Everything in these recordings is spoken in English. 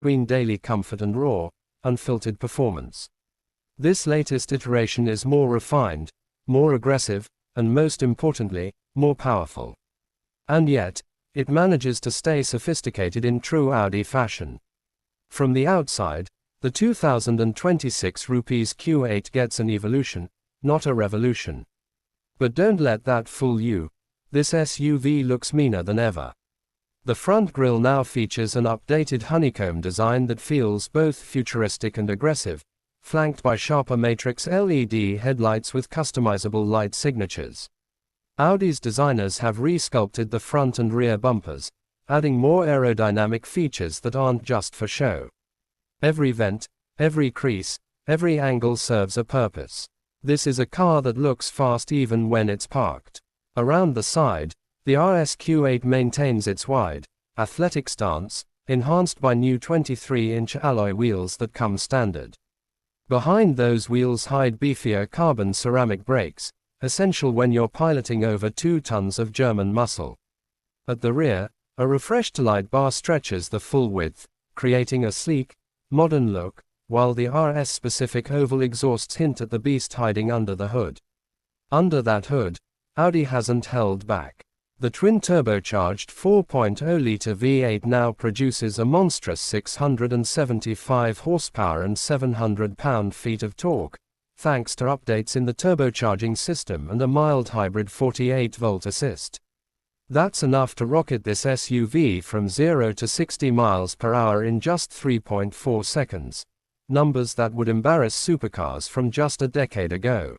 between daily comfort and raw, unfiltered performance. This latest iteration is more refined, more aggressive, and most importantly, more powerful. And yet, it manages to stay sophisticated in true Audi fashion. From the outside, the 2026 Rupees Q8 gets an evolution, not a revolution. But don't let that fool you. This SUV looks meaner than ever. The front grille now features an updated honeycomb design that feels both futuristic and aggressive, flanked by sharper matrix LED headlights with customizable light signatures. Audi's designers have re-sculpted the front and rear bumpers, adding more aerodynamic features that aren't just for show. Every vent, every crease, every angle serves a purpose. This is a car that looks fast even when it's parked. Around the side, the RS Q8 maintains its wide, athletic stance, enhanced by new 23-inch alloy wheels that come standard. Behind those wheels hide beefier carbon ceramic brakes, essential when you're piloting over 2 tons of German muscle. At the rear, a refreshed light bar stretches the full width, creating a sleek, modern look, while the RS-specific oval exhausts hint at the beast hiding under the hood. Under that hood, Audi hasn't held back. The twin-turbocharged 4.0-liter V8 now produces a monstrous 675 horsepower and 700 pound-feet of torque, thanks to updates in the turbocharging system and a mild hybrid 48-volt assist. That's enough to rocket this SUV from 0 to 60 miles per hour in just 3.4 seconds, numbers that would embarrass supercars from just a decade ago.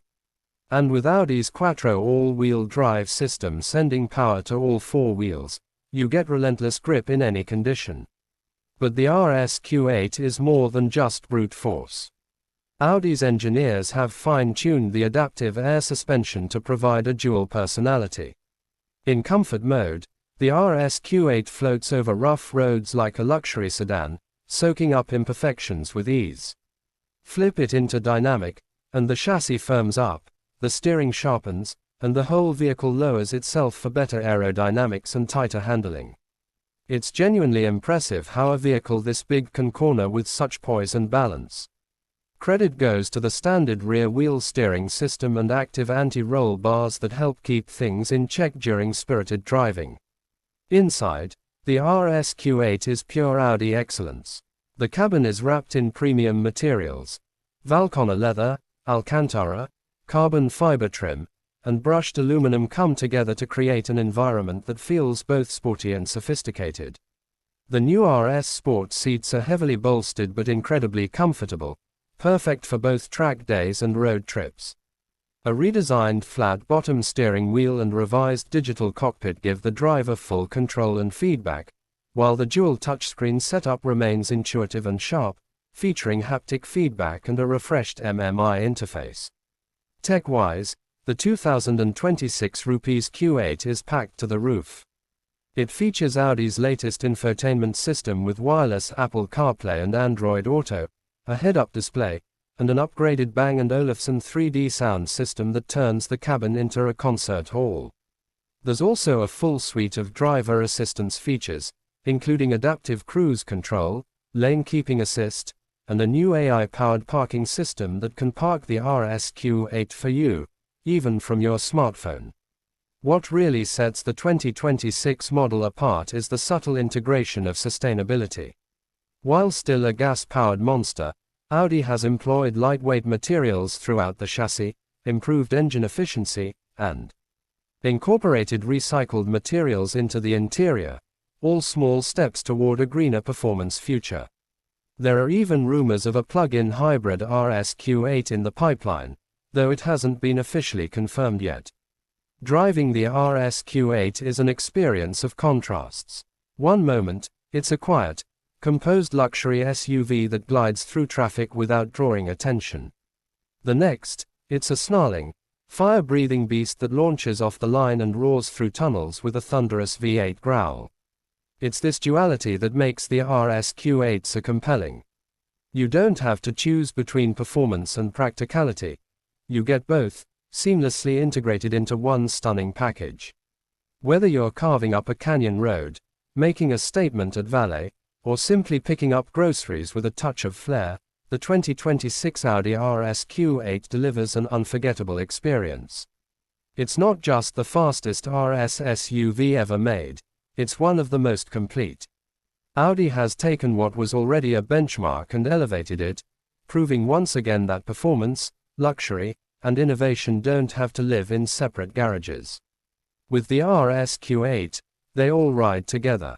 And with Audi's Quattro all-wheel drive system sending power to all 4 wheels, you get relentless grip in any condition. But the RS Q8 is more than just brute force. Audi's engineers have fine-tuned the adaptive air suspension to provide a dual personality. In comfort mode, the RS Q8 floats over rough roads like a luxury sedan, soaking up imperfections with ease. Flip it into dynamic, and the chassis firms up, the steering sharpens, and the whole vehicle lowers itself for better aerodynamics and tighter handling. It's genuinely impressive how a vehicle this big can corner with such poise and balance. Credit goes to the standard rear-wheel steering system and active anti-roll bars that help keep things in check during spirited driving. Inside, the RS Q8 is pure Audi excellence. The cabin is wrapped in premium materials. Valcona leather, Alcantara, carbon fiber trim, and brushed aluminum come together to create an environment that feels both sporty and sophisticated. The new RS Sport seats are heavily bolstered but incredibly comfortable, perfect for both track days and road trips. A redesigned flat-bottom steering wheel and revised digital cockpit give the driver full control and feedback, while the dual touchscreen setup remains intuitive and sharp, featuring haptic feedback and a refreshed MMI interface. Tech-wise, the 2026 Rupees Q8 is packed to the roof. It features Audi's latest infotainment system with wireless Apple CarPlay and Android Auto, a head-up display, and an upgraded Bang & Olufsen 3D sound system that turns the cabin into a concert hall. There's also a full suite of driver assistance features, including adaptive cruise control, lane keeping assist, and a new AI-powered parking system that can park the RS Q8 for you, even from your smartphone. What really sets the 2026 model apart is the subtle integration of sustainability. While still a gas-powered monster, Audi has employed lightweight materials throughout the chassis, improved engine efficiency, and incorporated recycled materials into the interior, all small steps toward a greener performance future. There are even rumors of a plug-in hybrid RS Q8 in the pipeline, though it hasn't been officially confirmed yet. Driving the RS Q8 is an experience of contrasts. One moment, it's a quiet, composed luxury SUV that glides through traffic without drawing attention. The next, it's a snarling, fire-breathing beast that launches off the line and roars through tunnels with a thunderous V8 growl. It's this duality that makes the RS Q8 so compelling. You don't have to choose between performance and practicality. You get both, seamlessly integrated into one stunning package. Whether you're carving up a canyon road, making a statement at valet, or simply picking up groceries with a touch of flair, the 2026 Audi RS Q8 delivers an unforgettable experience. It's not just the fastest RS SUV ever made, it's one of the most complete. Audi has taken what was already a benchmark and elevated it, proving once again that performance, luxury, and innovation don't have to live in separate garages. With the RS Q8, they all ride together.